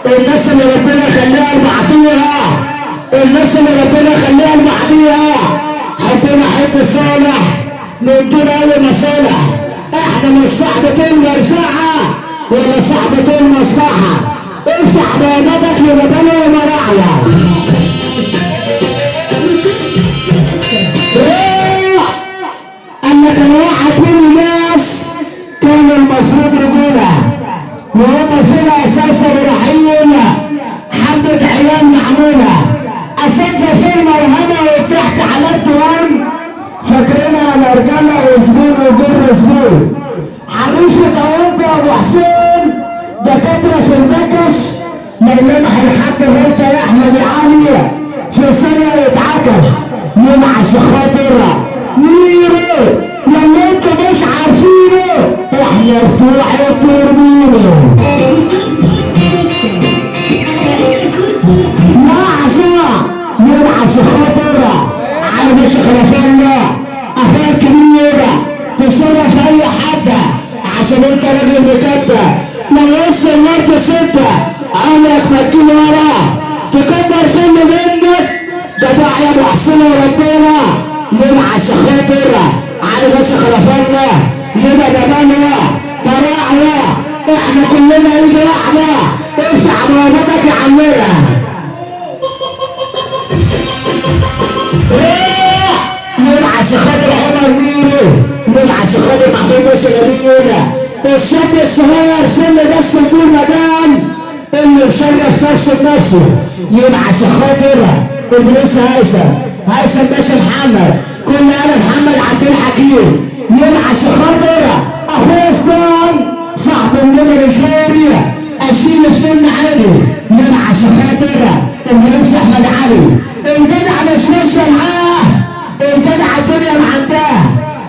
الناس اللي ربنا خليها لبعضيها، الناس اللي ربنا خليها لبعضيها. حطينا حته صالح من دون اي مصالح. احنا مش صاحبة المرزعه ولا صاحبة المصلحه. افتح بياناتك لربنا ومراعيه. انا كان واحد من الناس كان المفروض رجوله، وهم فينا اساسا رايحين حبة عيال معمولة اساتذة في المرهمة والضحك على الدوام، فاكرينها مرجلة وزبون وجر زبون. حريش وطوانت ابو حسين دكاترة في البكش، لو لمح الحاج غلطة يا احمد علي في ثانية يتعكش. ينعش خاطر ميرو لما انتوا مش عارفينه احنا بتوع التوربينو. لحظة ينعش خاطر على مش خلفنا اخبار كبيرة تشرف اي حد عشان انت راجل بجد. لو وصل النار ستة عمرك ما تجيب وراه تكبر سن منك. ده بقى يا ابو حسين وربنا ينعش خاطر على مش خلفنا يبقى دمانيا براعية. احنا كلنا ايد واحدة. افتح بوابتك يا عمنا. ينعش خاطر عمر ميرو، ينعش خاطر محمود شغالين. الشاب الصغير سن بس يقول مدام اللي يشرف نفسه بنفسه. ينعش خاطر ادريس هيثم باشا محمد، كل انا محمد عبد الحكيم. ينعش خاطر اخويا اسلام صاحب النمر الجارية اشيل اثنين معاني. ينعش خاطر ادريس احمد علي. الجدع مش ماشيه معاه، الجدع الدنيا معداه.